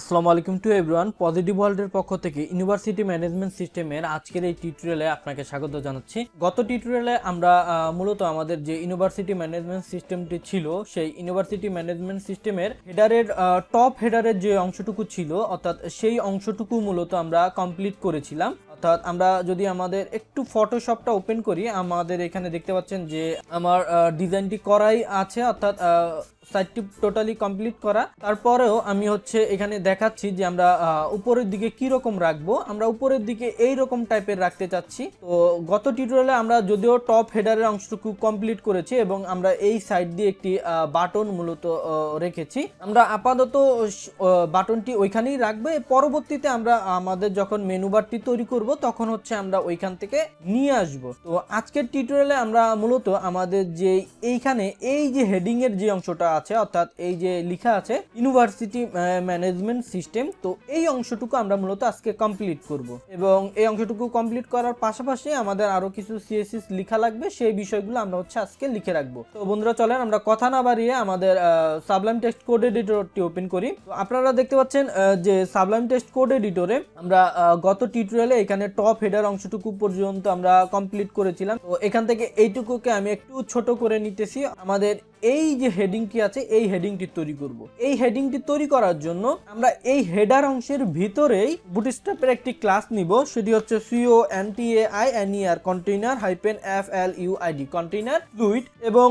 আসসালামু আলাইকুম to everyone. Positive ওয়ার্ল্ডের পক্ষ থেকে ইউনিভার্সিটি ম্যানেজমেন্ট সিস্টেমের আজকের এই টিউটোরিয়ালে আপনাকে স্বাগত জানাচ্ছি। গত টিউটোরিয়ালে আমরা মূলত আমাদের যে ইউনিভার্সিটি ম্যানেজমেন্ট সিস্টেমটি ছিল সেই ইউনিভার্সিটি ম্যানেজমেন্ট সিস্টেমের হেডারের টপ হেডারের যে অংশটুকু ছিল অর্থাৎ সেই অংশটুকু মূলত আমরা কমপ্লিট করেছিলাম। অর্থাৎ আমরা যদি আমাদের একটু ফটোশপটা ওপেন করি, আমাদের এখানে দেখতে পাচ্ছেন যে আমার ডিজাইনটি করাই আছে, অর্থাৎ সাইটটি টোটালি কমপ্লিট করা। তারপরেও আমি এখানে দেখাচ্ছি যে আমরা উপরের দিকে কি রকম রাখবো। আমরা উপরের দিকে এই রকম টাইপের রাখতে চাচ্ছি। তো গত টিউটোরিয়ালে আমরা যদিও টপ হেডারের অংশটুকু কমপ্লিট করেছি এবং আমরা এই সাইড দিয়ে একটি বাটন মূলত রেখেছি। আমরা আপাতত বাটনটি ওইখানেই রাখবো। পরবর্তীতে আমরা আমাদের যখন মেনু বারটি তৈরি করব তখন আমরা ওইখান থেকে নিয়ে আসব। তো আজকের টিউটোরিয়ালে আমরা মূলত আমাদের যে এইখানে এই যে হেডিং এর যে অংশটা আছে, অর্থাৎ এই যে লেখা আছে ইউনিভার্সিটি ম্যানেজমেন্ট সিস্টেম, তো এই অংশটুকু আমরা মূলত আজকে কমপ্লিট করব এবং এই অংশটুকু কমপ্লিট করার পাশাপাশি আমাদের আরো কিছু সিএসএস লেখা লাগবে, সেই বিষয়গুলো আমরা আজকে লিখে রাখবো। তো বন্ধুরা চলেন আমরা কথা না বাড়িয়ে আমাদের সাবলাইম টেক্সট কোড এডিটরটি ওপেন করি। তো আপনারা দেখতে পাচ্ছেন যে সাবলাইম টেক্সট কোড এডিটরে আমরা গত টিউটোরিয়ালে এখানে টপ হেডার অংশটুকু পর্যন্ত আমরা কমপ্লিট করেছিলাম। তো এখান থেকে এইটুকুকে আমি একটু ছোট করে নিতেছি। আমাদের এই যে হেডিংটি আছে এই হেডিংটি তৈরি করব। এই হেডিংটি তৈরি করার জন্য আমরা এই হেডার অংশের ভিতরেই বুটস্ট্র্যাপের একটি ক্লাস নিব, সেটি হচ্ছে CONTAINER container FLUID container fluid, এবং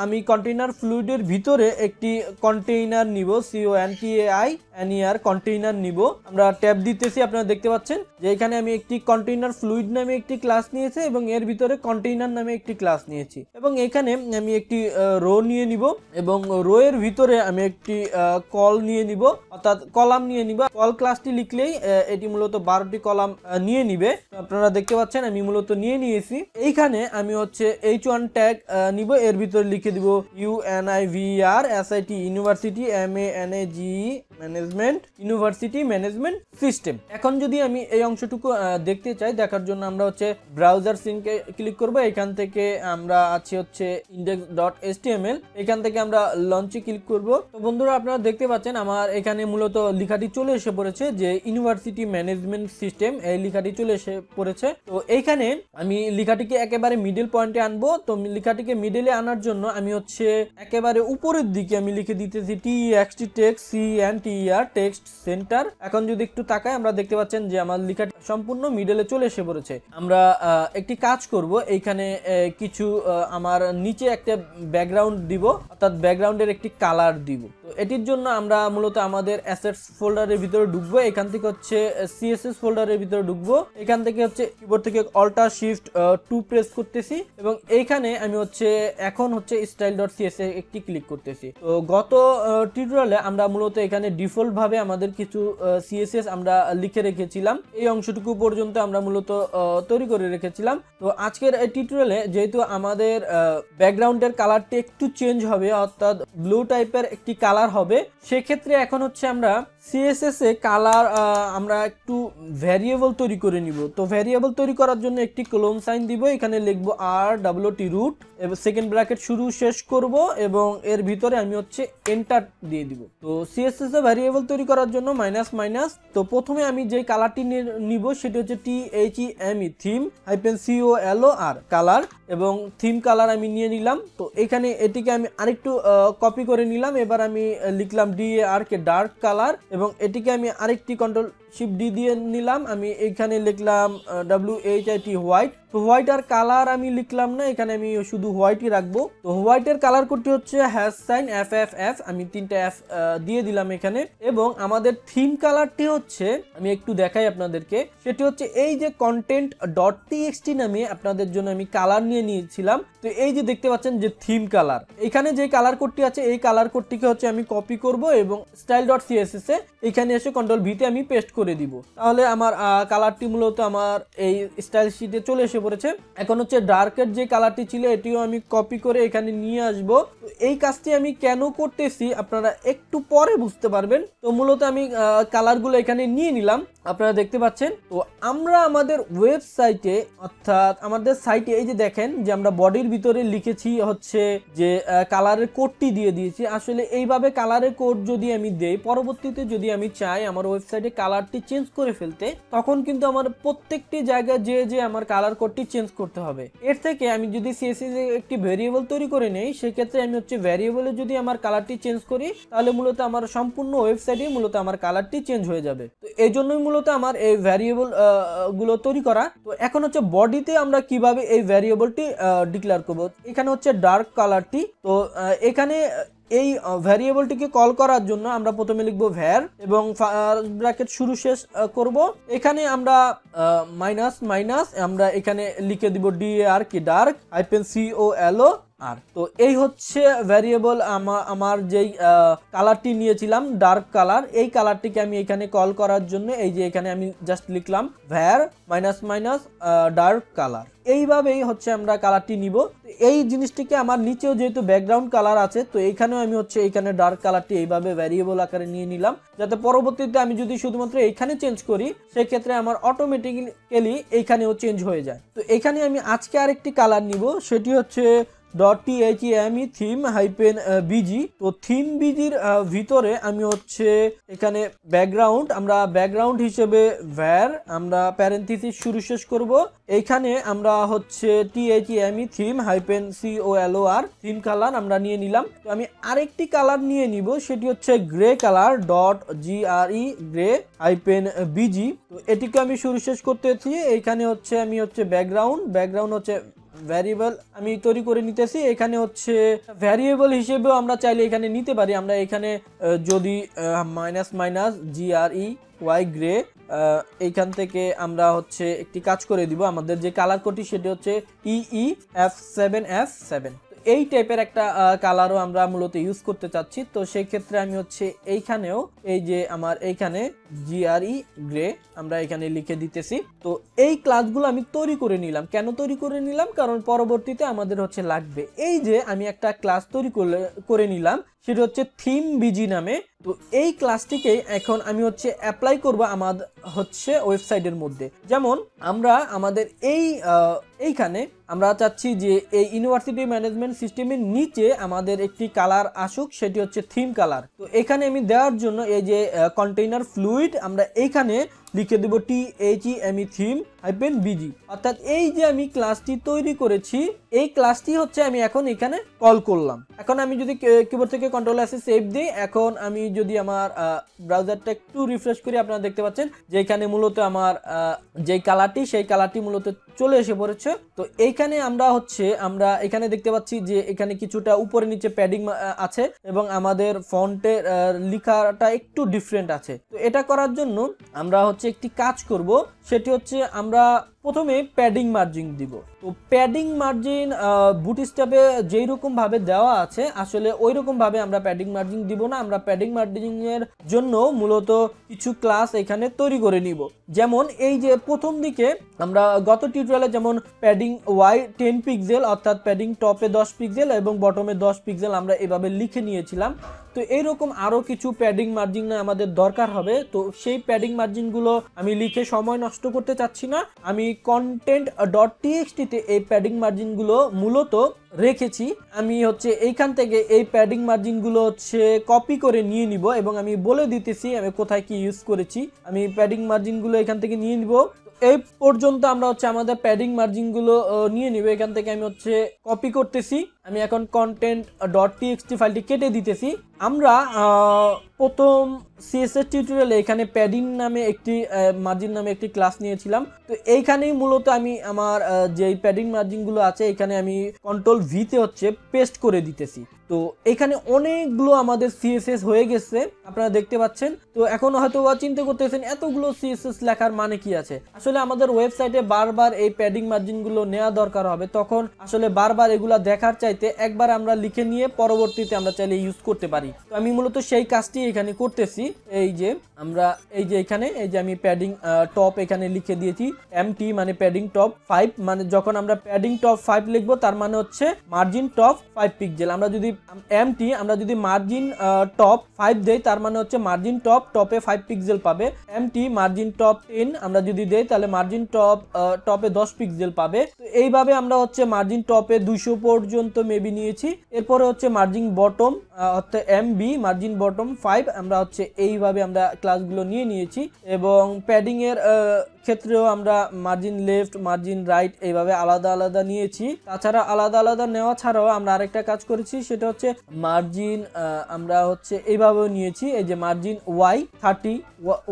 আমি কন্টেইনার ফ্লুইডের ভিতরে একটি কন্টেইনার নিব CONTAINER কন্টেইনার নিব। আমরা ট্যাব দিতেছি, আপনারা দেখতে পাচ্ছেন যে এখানে আমি একটি কন্টেইনার ফ্লুইড নামে একটি ক্লাস নিয়েছি এবং এর ভিতরে কন্টেইনার নামে একটি ক্লাস নিয়েছি এবং এখানে আমি একটি রো নিয়ে নিব এবং রো এর ভিতরে আমি একটি কল নিয়ে নিব, অর্থাৎ কলাম নিয়ে নিব। কল ক্লাসটি লিখলেই এটি মূলত 12টি কলাম নিয়ে নিবে। আপনারা দেখতে পাচ্ছেন আমি মূলত নিয়ে নিয়েছি। এইখানে আমি H1 ট্যাগ নিব, এর ভিতরে লিখে দিব UNIVERSIT university MANAGE management university management system. এখন যদি আমি এই অংশটুকু দেখতে চাই, দেখার জন্য আমরা ব্রাউজার সিঙ্কে ক্লিক করব। এখান থেকে আমরা আছি index.html, এখান থেকে আমরা লঞ্চে ক্লিক করব। তো বন্ধুরা আপনারা দেখতে পাচ্ছেন আমার এখানে মূলত লেখাটি চলে এসে পড়েছে যে ইউনিভার্সিটি ম্যানেজমেন্ট সিস্টেম, এই লেখাটি চলে এসে পড়েছে। তো এইখানে আমি লেখাটিকে একেবারে মিডল পয়েন্টে আনবো। তো লেখাটিকে মিডলে আনার জন্য আমি একেবারে উপরের দিকে আমি লিখে দিতেছি TEXT text CNTER text centre. এখন যদি একটু তাকাই আমরা দেখতে পাচ্ছেন যে আমার লেখাটি সম্পূর্ণ মিডলে চলে এসে পড়েছে। আমরা একটি কাজ করব, এইখানে কিছু আমার নিচে একটা ব্যাকগ্রাউন্ড দিব, অর্থাৎ ব্যাকগ্রাউন্ডের একটি কালার দিব। তো এটির জন্য আমরা মূলত আমাদের অ্যাসেটস ফোল্ডারের ভিতরে ঢুকবো। এখান থেকে CSS ফোল্ডারের ভিতরে ঢুকবো। এখান থেকে কিবোর্ড থেকে Alt+Shift+2 প্রেস করতেছি এবং এইখানে আমি এখন style.css একটি ক্লিক করতেছি। তো গত টিউটোরিয়ালে আমরা মূলত এখানে ডিফল্ট ভাবে আমাদের কিছু CSS আমরা লিখে রেখেছিলাম, এই অংশটুকু পর্যন্ত আমরা মূলত তৈরি করে রেখেছিলাম। তো আজকের এই টিউটোরিয়ালে যেহেতু আমাদের ব্যাকগ্রাউন্ডের কালারটি একটু চেঞ্জ হবে, অর্থাৎ ব্লু টাইপের একটি কালার হবে, সেক্ষেত্রে এখন আমরা CSS এ কালার আমরা একটু ভ্যারিয়েবল তৈরি করে নিব। তো ভ্যারিয়েবল তৈরি করার জন্য একটি কোলন সাইন দিব, এখানে লিখবো RWT রুট এবং সেকেন্ড ব্র্যাকেট শুরু শেষ করব এবং এর ভিতরে আমি এন্টার দিয়ে দিব। তো CSS এ ভ্যারিয়েবল তৈরি করার জন্য মাইনাস। তো প্রথমে আমি যে কালারটি নিব সেটি THEME থিম -COLOR কালার, এবং থিম কালার আমি নিয়ে নিলাম। তো এখানে এটিকে আমি আরেকটু কপি করে নিলাম। এবার আমি লিখলাম DARK ডার্ক কালার এবং এটিকে আমি আরেকটি Ctrl+Shift+D দিয়ে নিলাম। আমি এখানে লিখলাম WHIT হোয়াইট। তো হোয়াইট আর কালার আমি লিখলাম না, এখানে আমি শুধু হোয়াইটই রাখবো। তো হোয়াইটের কালার কোডটি # FFF, আমি 3টা F দিয়ে দিলাম এখানে। এবং আমাদের থিম কালারটি আমি একটু দেখাই আপনাদেরকে, সেটি এই যে content.txt নামে আপনাদের জন্য আমি কালার নিয়ে নিয়েছিলাম। তো এই যে দেখতে পাচ্ছেন যে থিম কালার, এখানে যে কালার কোডটি আছে এই কালার কোডটিকে আমি কপি করব এবং style.css এ এখানে এসে Ctrl+V তে আমি পেস্ট করে দিব, তাহলে আমার কালারটি মূলত আমার এই স্টাইল শিটে চলে এসে পড়েছে। এখন হচ্ছে ডার্কের যে কালারটি ছিল এটিও আমি কপি করে এখানে নিয়ে আসব। তো এই কাজটি আমি কেন করতেছি আপনারা একটু পরে বুঝতে পারবেন। তো মূলত আমি কালারগুলো এখানে নিয়ে নিলাম, আপনারা দেখতে পাচ্ছেন। তো আমরা আমাদের ওয়েবসাইটে অর্থাৎ আমাদের সাইটে এই যে দেখেন যে আমরা বডির ভিতরে লিখেছি হচ্ছে যে কালারের কোডটি দিয়ে দিয়েছি। আসলে এইভাবে কালারের কোড যদি আমি দেই, পরবর্তীতে যদি আমি চাই আমার ওয়েবসাইটে কালারটি চেঞ্জ করে ফেলতে, তখন কিন্তু আমার প্রত্যেকটি জায়গায় যে আমার কালার কোডটি চেঞ্জ করতে হবে। এর থেকে আমি যদি CSS এ একটি ভেরিয়েবল তৈরি করে নেই, সেক্ষেত্রে আমি হচ্ছে ভেরিয়েবলে যদি আমার কালারটি চেঞ্জ করি, তাহলে মূলত আমার সম্পূর্ণ ওয়েবসাইটে মূলত আমার কালারটি চেঞ্জ হয়ে যাবে। তো এই জন্যই মূলত আমার এই ভ্যারিয়েবল গুলো তৈরি করা। তো এখন হচ্ছে বডিতে আমরা কিভাবে এই ভ্যারিয়েবলটি ডিক্লেয়ার করব। এখানে হচ্ছে ডার্ক কালারটি। তো এখানে এই ভ্যারিয়েবলটিকে কল করার জন্য আমরা প্রথমে লিখব var এবং ব্র্যাকেট শুরু শেষ করব। এখানে আমরা মাইনাস মাইনাস আমরা এখানে লিখে দিব dar কি ডার্ক -colo আর। তো এই হচ্ছে ভ্যারিয়েবল আমার যেই কালারটি নিয়েছিলাম ডার্ক কালার, এই কালারটিকে আমি এখানে কল করার জন্য এই যে এখানে আমি জাস্ট লিখলাম var ডার্ক কালার। এইভাবেই হচ্ছে আমরা কালারটি নিব। এই জিনিসটিকে আমার নিচেও যেহেতু ব্যাকগ্রাউন্ড কালার আছে, তো এইখানেও আমি হচ্ছে এইখানে ডার্ক কালারটি এইভাবে ভ্যারিয়েবল আকারে নিয়ে নিলাম, যাতে পরবর্তীতে আমি যদি শুধুমাত্র এইখানে চেঞ্জ করি সেক্ষেত্রে আমার অটোমেটিক্যালি এইখানেও চেঞ্জ হয়ে যায়। তো এখানে আমি আজকে আরেকটি কালার নিব, সেটি হচ্ছে .theme theme-bg। তো থিম বিজির ভিতরে আমি হচ্ছে এখানে ব্যাকগ্রাউন্ড, আমরা ব্যাকগ্রাউন্ড হিসেবে var আমরা প্যারেন্থেসিস শুরু শেষ করব। এইখানে আমরা হচ্ছে theme theme-color থিম কালার আমরা নিয়ে নিলাম। তো আমি আরেকটি কালার নিয়ে নিব, সেটি হচ্ছে গ্রে কালার .gre gray-bg। তো এটিকে আমি শুরু শেষ করতেছি। এইখানে হচ্ছে আমি হচ্ছে ব্যাকগ্রাউন্ড হচ্ছে ভ্যারিয়েবল আমি তৈরি করে নিতেছি। এখানে হচ্ছে ভ্যারিয়েবল হিসেবেও আমরা চাইলে এখানে নিতে পারি। আমরা এখানে যদি -gre গ্রে এইখান থেকে আমরা হচ্ছে একটি কাজ করে দিব, আমাদের যে কালার কোডটি সেটি হচ্ছে EEF7F7। এই টাইপের একটা কালারও আমরা মূলত ইউজ করতে চাচ্ছি। তো সেই ক্ষেত্রে আমি হচ্ছে এইখানেও এই যে আমার এইখানে GRE গ্রে আমরা এখানে লিখে দিতেছি। তো এই ক্লাসগুলো আমি তৈরি করে নিলাম। কেন তৈরি করে নিলাম? কারণ পরবর্তীতে আমাদের হচ্ছে লাগবে। এই যে আমি একটা ক্লাস তৈরি করে নিলাম, সেটা হচ্ছে থিম বিজি নামে। তো এই ক্লাসটিকে এখন আমি হচ্ছে অ্যাপ্লাই করব আমাদের হচ্ছে ওয়েবসাইটের মধ্যে। যেমন আমরা আমাদের এইখানে আমরা চাচ্ছি যে এই ইউনিভার্সিটি ম্যানেজমেন্ট সিস্টেমের নিচে আমাদের একটি কালার আসুক, সেটি হচ্ছে থিম কালার। তো এখানে আমি দেওয়ার জন্য এই যে কন্টেইনার ফ্লুইড আমরা এইখানে লিখে দেব theme theme-bg। অর্থাৎ এই যে আমি ক্লাসটি তৈরি করেছি, এই ক্লাসটি হচ্ছে আমি এখন এখানে কল করলাম। এখন আমি যদি কিবোর্ড থেকে Ctrl+S সেভ দিই, এখন আমি যদি আমার ব্রাউজারটা একটু রিফ্রেশ করি, আপনারা দেখতে পাচ্ছেন যে এখানে মূলত আমার যেই কালারটি সেই কালারটি মূলত চলে এসে পড়েছে। তো এইখানে আমরা এখানে দেখতে পাচ্ছি যে এখানে কিছুটা উপরে নিচে প্যাডিং আছে এবং আমাদের ফন্টের লেখাটা একটু ডিফারেন্ট আছে। তো এটা করার জন্য আমরা হচ্ছে একটি কাজ করব, সেটি হচ্ছে আমরা প্রথমে প্যাডিং মার্জিন দিব। তো প্যাডিং মার্জিন বুটস্ট্র্যাপে যেই রকম ভাবে দেওয়া আছে আসলে ওই রকম ভাবে আমরা প্যাডিং মার্জিন দিব না। আমরা প্যাডিং মার্জিনের জন্য মূলত কিছু ক্লাস এখানে তৈরি করে নিব। যেমন এই যে প্রথম দিকে আমরা গত টিউটোরিয়ালে যেমন প্যাডিং ওয়াই 10 পিক্সেল অর্থাৎ প্যাডিং টপে 10 পিক্সেল এবং বটমে 10 পিক্সেল আমরা এভাবে লিখে নিয়েছিলাম। তো এইরকম আরো কিছু প্যাডিং মার্জিন আমাদের দরকার হবে। তো সেই প্যাডিং মার্জিনগুলো আমি লিখে সময় নষ্ট করতে চাচ্ছি না। আমি content.txt তে এই প্যাডিং মার্জিনগুলো মূলত রেখেছি। আমি হচ্ছে এইখান থেকে এই প্যাডিং মার্জিনগুলো হচ্ছে কপি করে নিয়ে নিব এবং আমি বলে দিতেছি আমি কোথায় কি ইউজ করেছি। আমি প্যাডিং মার্জিনগুলো এখান থেকে নিয়ে নিব। এই পর্যন্ত আমরা হচ্ছে আমাদের প্যাডিং মার্জিনগুলো নিয়ে নিব। এখান থেকে আমি হচ্ছে কপি করতেছি। আমি এখন content.txt ফাইলটি কেটে দিতেছি। আমরা প্রথম CSS টিউটোরিয়ালে এখানে প্যাডিং নামে একটি মার্জিন নামে একটি ক্লাস নিয়েছিলাম। তো এইখানেই মূলত আমি আমার যে প্যাডিং মার্জিনগুলো আছে এখানে আমি Ctrl+V তে হচ্ছে পেস্ট করে দিতেছি। তো এখানে অনেকগুলো আমাদের সিএসএস হয়ে গেছে আপনারা দেখতে পাচ্ছেন। তো এখন হয়তো চিন্তা করতেছেন এতগুলো সিএসএস লেখার মানে কি আছে। আসলে আমাদের ওয়েবসাইটে বারবার এই প্যাডিং মার্জিনগুলো নেওয়া দরকার হবে, তখন আসলে বারবার এগুলা দেখার চাইতে একবার আমরা লিখে নিয়ে পরবর্তীতে আমরা চাইলে ইউজ করতে পারি। তো আমি মূলত সেই কাজটি এখানে করতেছি। এই যে আমরা এই যে এখানে এই যে আমি প্যাডিং টপ এখানে লিখে দিয়েছি এমটি মানে প্যাডিং টপ 5, মানে যখন আমরা প্যাডিং টপ 5 লিখবো তার মানে হচ্ছে মার্জিন টপ 5 পিক্সেল। আমরা যদি এমটি আমরা যদি মার্জিন টপ 5 দেই তার মানে হচ্ছে মার্জিন টপে 5 পিক্সেল পাবে। এমটি মার্জিন টপ 10 আমরা যদি দেই তাহলে মার্জিন টপে 10 পিক্সেল পাবে। তো এইভাবে আমরা হচ্ছে মার্জিন টপে 200 পর্যন্ত মেবি নিয়েছি। এরপরে হচ্ছে মার্জিন বটম অর্থাৎ এমবি মার্জিন বটম 5 আমরা হচ্ছে এইভাবে আমরা ক্লাসগুলো নিয়েছি। এবং প্যাডিং এর ক্ষেত্রেও আমরা মার্জিন লেফট মার্জিন রাইট এইভাবে আলাদা আলাদা নিয়েছি। তাছাড়া আলাদা আলাদা নেওয়া ছাড়াও আমরা আরেকটা কাজ করেছি, সেটা হচ্ছে মার্জিন আমরা হচ্ছে এইভাবেও নিয়েছি। এই যে margin Y 30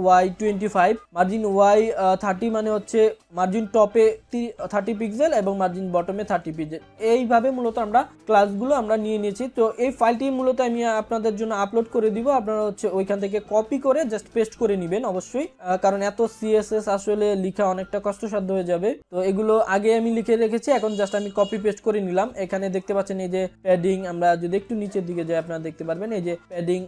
Y 25 margin Y 30 মানে হচ্ছে মার্জিন টপে 30 পিক্সেল এবং মার্জিন বটমে 30 পিক্সেল। এইভাবে মূলত আমরা ক্লাসগুলো আমরা নিয়েছি। তো এই ফাইলটি মূলত আমি আপনাদের জন্য আপলোড করে দিব, আপনারা হচ্ছে ওইখান থেকে কপি করে জাস্ট পেস্ট করে নেবেন অবশ্যই, কারণ এত সিএসএস আসলে লেখা অনেকটা কষ্টসাধ্য হয়ে যাবে। তো এগুলো আগে আমি লিখে রেখেছি, এখন জাস্ট আমি কপি পেস্ট করে নিলাম। এখানে দেখতে পাচ্ছেন এই যে প্যাডিং, আমরা যদি একটু নিচের দিকে যাই আপনারা দেখতে পারবেন এই যে প্যাডিং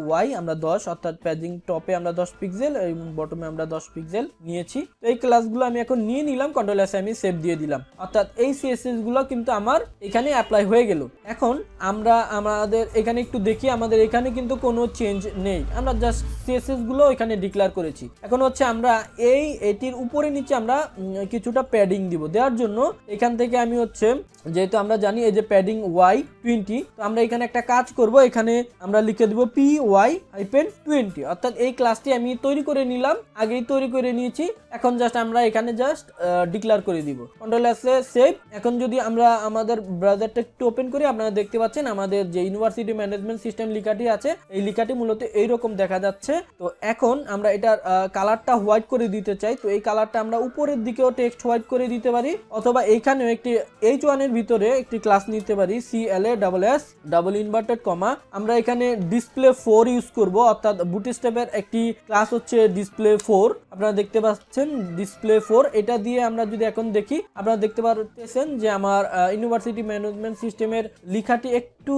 ওয়াই আমরা 10 অর্থাৎ প্যাডিং টপে আমরা 10 পিক্সেল এবং বটমে আমরা 10 পিক্সেল নিয়েছি। তো এই ক্লাসগুলো আমি এখন নিয়ে নিলাম, কন্ট্রোল এস আমি সেভ দিয়ে দিলাম, অর্থাৎ এই সিএসএস গুলো কিন্তু আমার এখানে অ্যাপ্লাই হয়ে গেল। এখন আমরা আমাদের এখানে একটু দেখি, আমাদের এখানে কিন্তু কোনো চেঞ্জ নেই, আমরা জাস্ট সিএসএস গুলো এখানে ডিক্লেয়ার করেছি। এখন হচ্ছে আমরা এটির উপরে নিচে আমরা কিছুটা প্যাডিং দিব। দেওয়ার জন্য এখান থেকে আমি হচ্ছে যেহেতু আমরা জানি এই যে প্যাডিং ওয়াই 20, তো আমরা এখানে একটা কাজ করব, এখানে আমরা লিখে দেব py-20 অর্থাৎ এই ক্লাসটি আমি তৈরি করে নিলাম, আগেই তৈরি করে নিয়েছি। এখন জাস্ট আমরা এখানে জাস্ট ডিক্লেয়ার করে দিব, কন্ট্রোল এস এ সেভ। এখন যদি আমরা আমাদের ব্রাউজারটা একটু ওপেন করি আপনারা দেখতে পাচ্ছেন আমাদের যে ইউনিভার্সিটি ম্যানেজমেন্ট সিস্টেম লেখাটি আছে এই লেখাটি মূলত এইরকম দেখা যাচ্ছে। তো এখন আমরা এটার কালারটা হোয়াইট করে দিতে চাই, তো এই কালারটা আমরা উপরের দিকেও টেক্সট হোয়াইট করে দিতে পারি, অথবা এইখানেও একটি H1 এর ভিতরে একটি ক্লাস নিতে পারি CLASS ডাবল ইনভার্টেড কমা। আমরা এখানে ডিসপ্লে 4 ইউজ করব, অর্থাৎ বুটস্ট্র্যাপের একটি ক্লাস হচ্ছে ডিসপ্লে 4, আপনারা দেখতে পাচ্ছেন ডিসপ্লে 4। এটা দিয়ে আমরা যদি এখন দেখি আপনারা দেখতে পাচ্ছেন যে আমার ইউনিভার্সিটি ম্যানেজমেন্ট সিস্টেমের লেখাটি একটু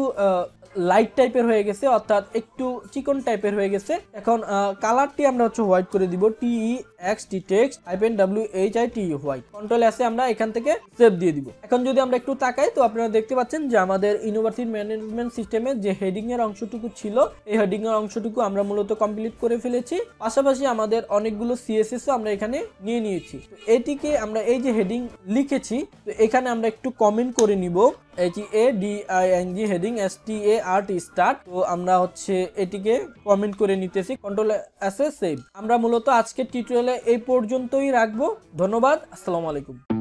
লাইট টাইপের হয়ে গেছে, অর্থাৎ একটু চিকন টাইপের হয়ে গেছে। এখন কালারটি আমরা হচ্ছে হোয়াইট করে দিব, TEXT text -WHIT white. Control এসে আমরা এখান থেকে সেভ দিয়ে দিব। এখন যদি আমরা একটু তাকাই তো আপনারা দেখতে পাচ্ছেন যে আমাদের ইউনিভার্সিটি ম্যানেজমেন্ট সিস্টেমে যে হেডিং এর অংশটুকু ছিল এই হেডিং এর অংশটুকু আমরা মূলত কমপ্লিট করে ফেলেছি। পাশাপাশি আমাদের অনেকগুলো সিএসএস আমরা এখানে নিয়েছি। তো এটিকে আমরা এই যে হেডিং লিখেছি তো এখানে আমরা একটু কমেন্ট করে নিব, HADING হেডিং START স্টার্ট। তো আমরা হচ্ছে এটিকে কমেন্ট করে নিতেছি, কন্ট্রোল এস এ সেভ। আমরা মূলত আজকের টিউটোরিয়ালে এই পর্যন্তই রাখবো। ধন্যবাদ, আসসালামু আলাইকুম।